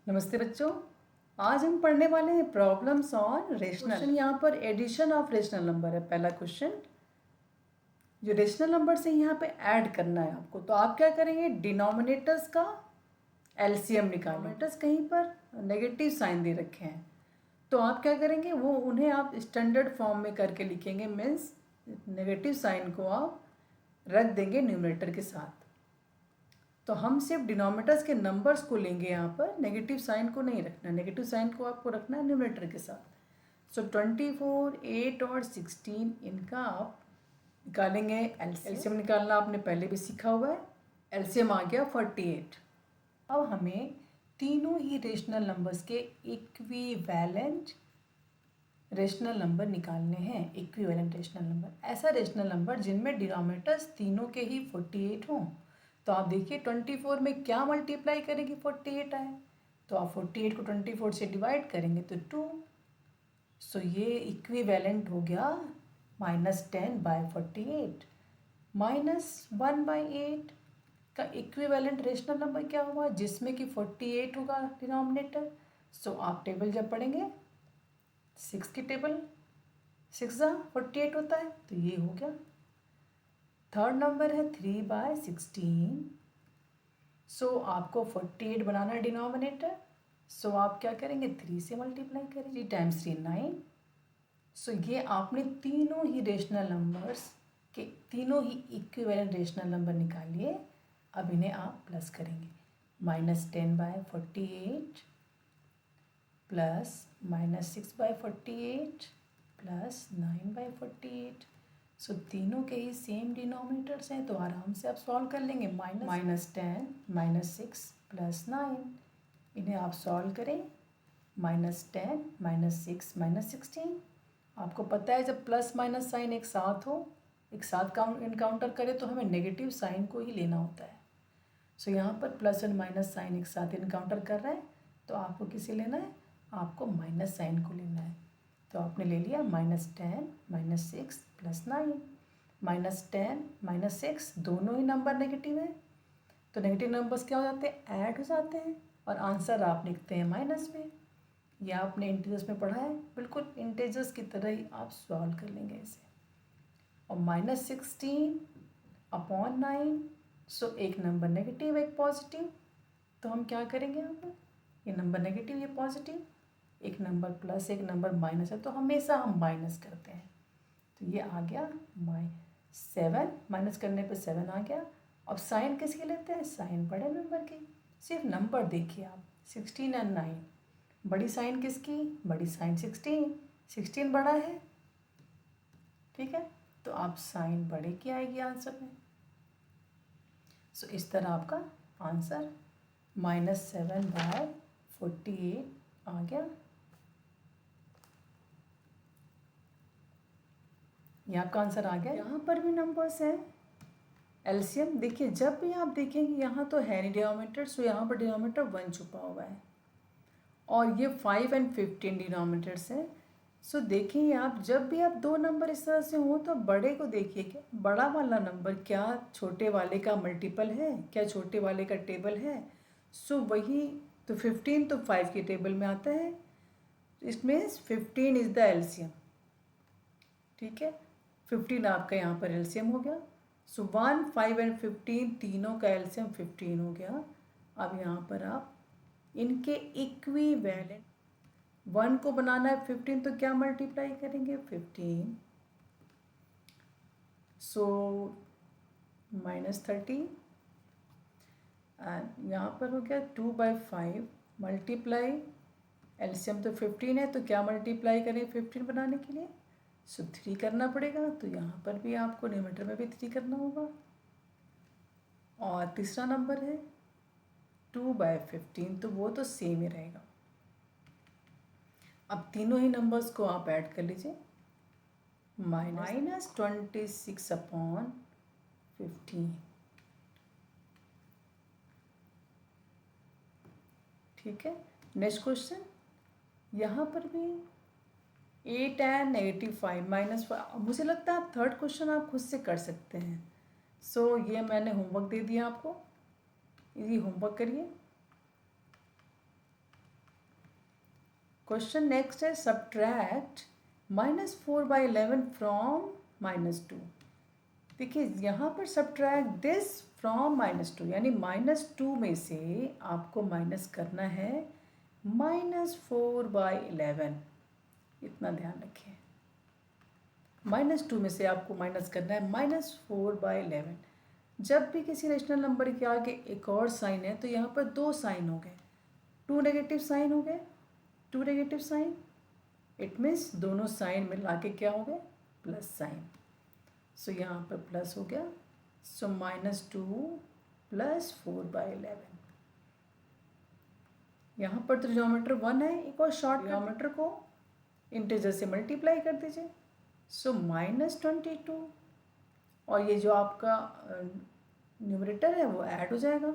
नमस्ते बच्चों। आज हम पढ़ने वाले हैं प्रॉब्लम्स ऑन रेशनल। क्वेश्चन यहाँ पर एडिशन ऑफ रेशनल नंबर है। पहला क्वेश्चन जो रेशनल नंबर से यहाँ पे ऐड करना है आपको, तो आप क्या करेंगे, डिनोमिनेटर्स का एलसीएम निकालें। डिनोमिनेटर्स कहीं पर नेगेटिव साइन दे रखे हैं, तो आप क्या करेंगे, वो उन्हें आप स्टैंडर्ड फॉर्म में करके लिखेंगे। मीन्स नेगेटिव साइन को आप रख देंगे न्यूमरेटर के साथ। तो हम सिर्फ डिनोमिनेटर्स के नंबर्स को लेंगे, यहाँ पर नेगेटिव साइन को नहीं रखना। नेगेटिव साइन को आपको रखना है न्यूमरेटर के साथ। सो 24, 8 और 16 इनका आप निकालेंगे एलसीएम। एलसीएम निकालना आपने पहले भी सीखा हुआ है। एलसीएम आ गया 48। अब हमें तीनों ही रेशनल नंबर्स के इक्विवेलेंट रेशनल नंबर निकालने हैं। इक्विवेलेंट रेशनल नंबर, ऐसा रेशनल नंबर जिनमें डिनोमिनेटर्स तीनों के ही 48 हों। तो आप देखिए 24 में क्या मल्टीप्लाई करेंगे, 48 आए, तो आप 48 को 24 से डिवाइड करेंगे तो 2। सो ये इक्विवेलेंट हो गया -10/48। -1/8 का इक्विवेलेंट रेशनल नंबर क्या हुआ, जिसमें कि 48 होगा डिनोमिनेटर। सो आप टेबल जब पढ़ेंगे 6 की टेबल, 6/48 होता है, तो ये हो गया। थर्ड नंबर है 3/16। सो आपको 48 बनाना है डिनोमिनेटर। सो आप क्या करेंगे, 3 से मल्टीप्लाई करेंगे। 3 × 3 9। सो ये आपने तीनों ही रेशनल नंबर्स के तीनों ही इक्विवेलेंट रेशनल नंबर निकालिए। अब इन्हें आप प्लस करेंगे। -10/48 प्लस -6/48 प्लस 9/48। सो तीनों के ही सेम डिनोमिनेटर्स हैं, तो आराम से आप सॉल्व कर लेंगे। -10 -6 प्लस 9, इन्हें आप सॉल्व करें। -10 -6 -16। आपको पता है जब प्लस माइनस साइन एक साथ हो, एक साथ इनकाउंटर करें, तो हमें नेगेटिव साइन को ही लेना होता है। सो यहाँ पर प्लस और माइनस साइन एक साथ इनकाउंटर कर रहे हैं, तो आपको किसे लेना है, आपको माइनस साइन को लेना है। तो आपने ले लिया -10 -6 प्लस 9। -10 -6 दोनों ही नंबर नेगेटिव है, तो नेगेटिव नंबर्स क्या हो जाते हैं, ऐड हो जाते हैं, और आंसर आप लिखते हैं माइनस में। ये आपने इंटीजर्स में पढ़ा है, बिल्कुल इंटीजर्स की तरह ही आप सॉल्व कर लेंगे इसे। और -16/9। सो एक नंबर नेगेटिव एक पॉजिटिव, तो हम क्या करेंगे यहाँ पर, ये नंबर नेगेटिव ये पॉजिटिव, एक नंबर प्लस एक नंबर माइनस है, तो हमेशा हम माइनस करते हैं। तो ये आ गया 7, माइनस करने पे 7 आ गया। अब साइन किसके लेते हैं, साइन बड़े नंबर की। सिर्फ नंबर देखिए आप, 16 और 9। बड़ी साइन किसकी, बड़ी साइन 16, 16 बड़ा है, ठीक है, तो आप साइन बड़े की आएगी आंसर में। सो इस तरह आपका आंसर -7/48 आ गया। ये आपका आंसर आ गया। यहाँ पर भी नंबर्स हैं, एलसीएम देखिए, जब भी आप देखेंगे यहाँ तो है नहीं डिनोमिनेटर, सो यहाँ पर डिनोमिनेटर 1 छुपा हुआ है, और ये 5 और 15 डिनोमिनेटर्स हैं। सो देखिए आप, जब भी आप दो नंबर इस तरह से हो, तो बड़े को देखिए, क्या बड़ा वाला नंबर क्या छोटे वाले का मल्टीपल है, क्या छोटे वाले का टेबल है। सो वही, तो 15 तो 5 की टेबल में आता है, इसमें 15 इज़ द एलसीएम, ठीक है। 15 आपका यहाँ पर एलसीएम हो गया। सो 1, 5 और 15 तीनों का एलसीएम 15 हो गया। अब यहाँ पर आप इनके इक्विवेलेंट 1 को बनाना है 15, तो क्या मल्टीप्लाई करेंगे, 15। सो -30, एंड यहाँ पर हो गया 2/5 मल्टीप्लाई, एलसीएम तो 15 है, तो क्या मल्टीप्लाई करें 15 बनाने के लिए, सो 3 करना पड़ेगा। तो यहाँ पर भी आपको डिनोमिनेटर में भी 3 करना होगा। और तीसरा नंबर है 2/15, तो वो तो सेम ही रहेगा। अब तीनों ही नंबर्स को आप ऐड कर लीजिए। -26/15, ठीक है। नेक्स्ट क्वेश्चन, यहाँ पर भी 8 and -5 -5। मुझे लगता है आप थर्ड क्वेश्चन आप खुद से कर सकते हैं। सो ये मैंने होमवर्क दे दिया आपको, ये होमवर्क करिए। क्वेश्चन नेक्स्ट है सब्ट्रैक्ट -4/11 फ्रॉम -2। देखिए यहाँ पर सब्ट्रैक्ट दिस फ्रॉम -2 यानी -2 में से आपको माइनस करना है -4/11। इतना ध्यान रखें, -2 में से आपको माइनस करना है -4/11। जब भी किसी रेशनल नंबर के आगे एक और साइन है तो यहाँ पर दो साइन हो गए, टू नेगेटिव साइन हो गए, two negative sign, it means दोनों साइन मिला के क्या हो गए, प्लस साइन। सो यहाँ पर प्लस हो गया, सो -2 + 4/11। यहाँ पर तो जियोमेट्र 1 है, एक और शॉर्ट जियोमेट्र को इंटीजर से मल्टीप्लाई कर दीजिए। सो -22 और ये जो आपका न्यूमरेटर है वो ऐड हो जाएगा,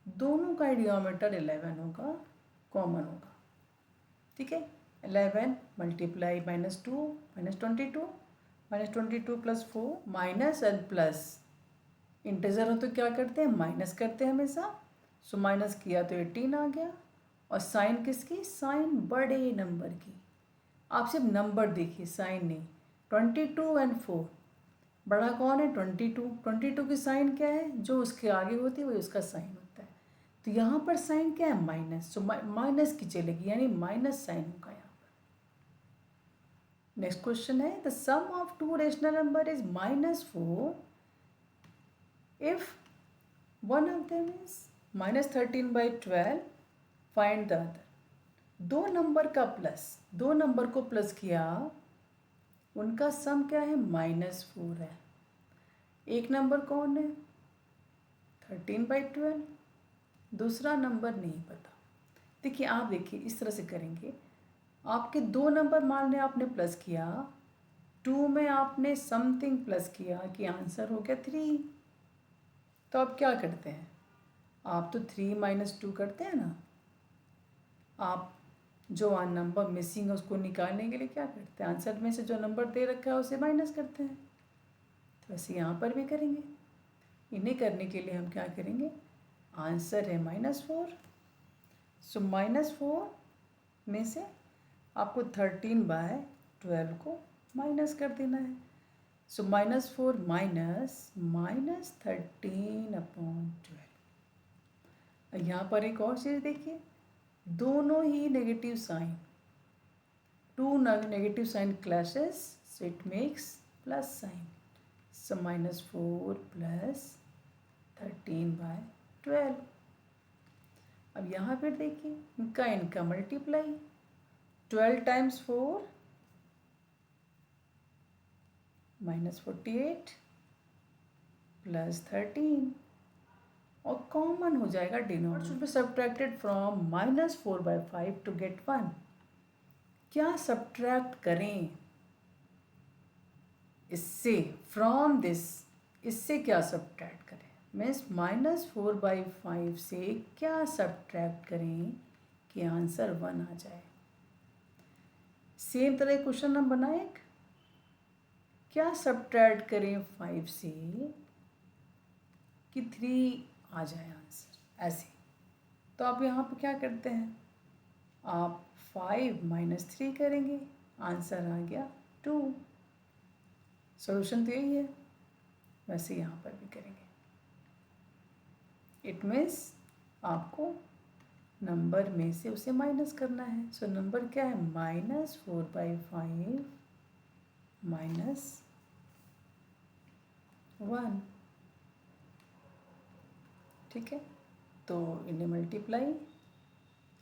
दोनों का डिनोमिनेटर 11 होगा, कॉमन होगा। ठीक है, 11 multiply -2 -22 -22 + 4 minus and plus, integer हो तो क्या करते हैं, माइनस करते हैं हमेशा। सो माइनस किया तो 18 आ गया, और साइन किसकी, साइन बड़े नंबर की। आप सिर्फ नंबर देखिए, साइन नहीं। 22 एंड 4, बड़ा कौन है, 22। 22 की साइन क्या है, जो उसके आगे होती है वही उसका साइन होता है। तो यहाँ पर साइन क्या है, माइनस, सो माइनस की चलेगी, यानी माइनस साइन होगा यहाँ पर। नेक्स्ट क्वेश्चन है the sum of two rational number is -4 if one of them is -13/12, find the other. दो नंबर का प्लस, दो नंबर को प्लस किया, उनका सम क्या है, -4 है। एक नंबर कौन है, 13/12, दूसरा नंबर नहीं पता। देखिए आप देखिए इस तरह से करेंगे, आपके दो नंबर मान लें आपने प्लस किया, 2 में आपने समथिंग प्लस किया कि आंसर हो गया 3। तो आप क्या करते हैं, आप तो 3 - 2 करते हैं ना। आप जो नंबर मिसिंग है उसको निकालने के लिए क्या करते हैं, आंसर में से जो नंबर दे रखा है उसे माइनस करते हैं। तो वैसे यहाँ पर भी करेंगे। इन्हें करने के लिए हम क्या करेंगे, आंसर है -4। सो -4 में से आपको 13/12 को माइनस कर देना है। सो -4 -13/12। यहाँ पर एक और चीज़ देखिए, दोनों ही negative sign, two negative sign clashes, so it makes plus sign. So -4 + 13/12। अब यहाँ पर देखिए इनका मल्टीप्लाई, 12 × 4 -48 + 13, और कॉमन हो जाएगा denominator. Should be subtracted from -4/5 to get 1। क्या सब्ट्रैक्ट करें इससे, फ्रॉम दिस, इससे क्या सब्ट्रैक्ट करें, मीन्स -4/5 से क्या सब्ट्रैक्ट करें कि आंसर 1 आ जाए। सेम तरह क्वेश्चन हम बनाए, क्या सब्ट्रैक्ट करें 5 से कि 3 आ जाए आंसर, ऐसे। तो आप यहाँ पर क्या करते हैं, आप 5 - 3 करेंगे, आंसर आ गया 2। सॉल्यूशन तो यही है, वैसे यहाँ पर भी करेंगे। इट मीन्स आपको नंबर में से उसे माइनस करना है। सो नंबर क्या है, -4/5 -1। ठीक है, तो इन्हें मल्टीप्लाई,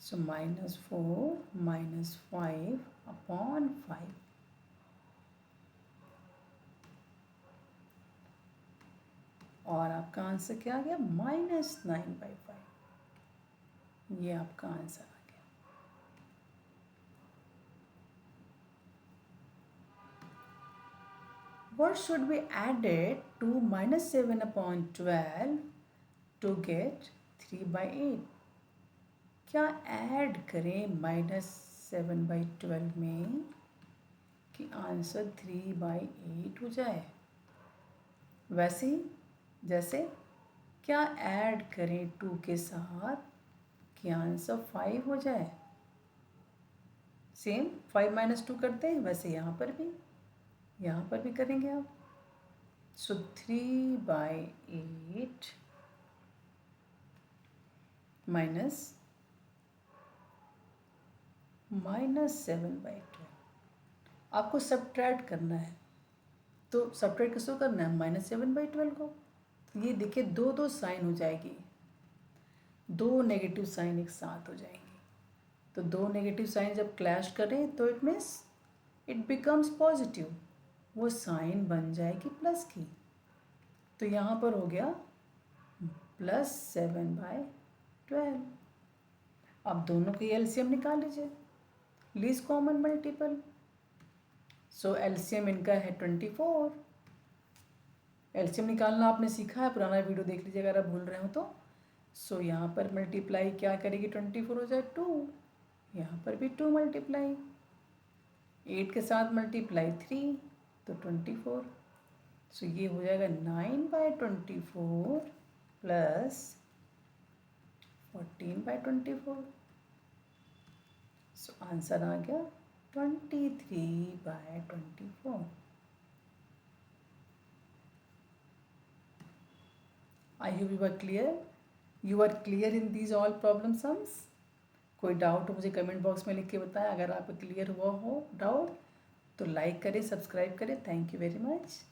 सो -4 -5/5, और आपका आंसर क्या आ गया, -9/5। ये आपका आंसर आ गया। What should be added to -7/12 to get 3/8? क्या ऐड करें -7/12 में कि आंसर 3/8 हो जाए। वैसे ही जैसे क्या ऐड करें 2 के साथ कि आंसर 5 हो जाए। सेम 5 - 2 करते हैं, वैसे यहाँ पर भी करेंगे आप। सो 3/8 -7/12 आपको सब्ट्रैक्ट करना है। तो सब्ट्रैक्ट किसको करना है? -7/12 को। ये देखिए दो दो साइन हो जाएगी, दो नेगेटिव साइन एक साथ हो जाएंगे। तो दो नेगेटिव साइन जब क्लैश करें तो it means it becomes positive, वो साइन बन जाएगी प्लस की। तो यहाँ पर हो गया +7/12। अब दोनों की एलसीएम निकाल लीजिए, लीस्ट कॉमन मल्टीपल। सो एलसीएम इनका है 24। एलसीएम निकालना आपने सीखा है, पुराना वीडियो देख लीजिए अगर आप भूल रहे हो तो। सो यहाँ पर मल्टीप्लाई क्या करेगी, 24 हो जाए 2, यहाँ पर भी 2 मल्टीप्लाई, 8 के साथ मल्टीप्लाई 3 तो 24। सो ये हो जाएगा 9/24 प्लस 14/24। सो आंसर आ गया 23/24। I hope you are clear in these all problem sums. कोई डाउट हो मुझे कमेंट बॉक्स में लिख के बताएं। अगर आपको क्लियर हुआ हो डाउट तो लाइक करें, सब्सक्राइब करें। Thank you very much.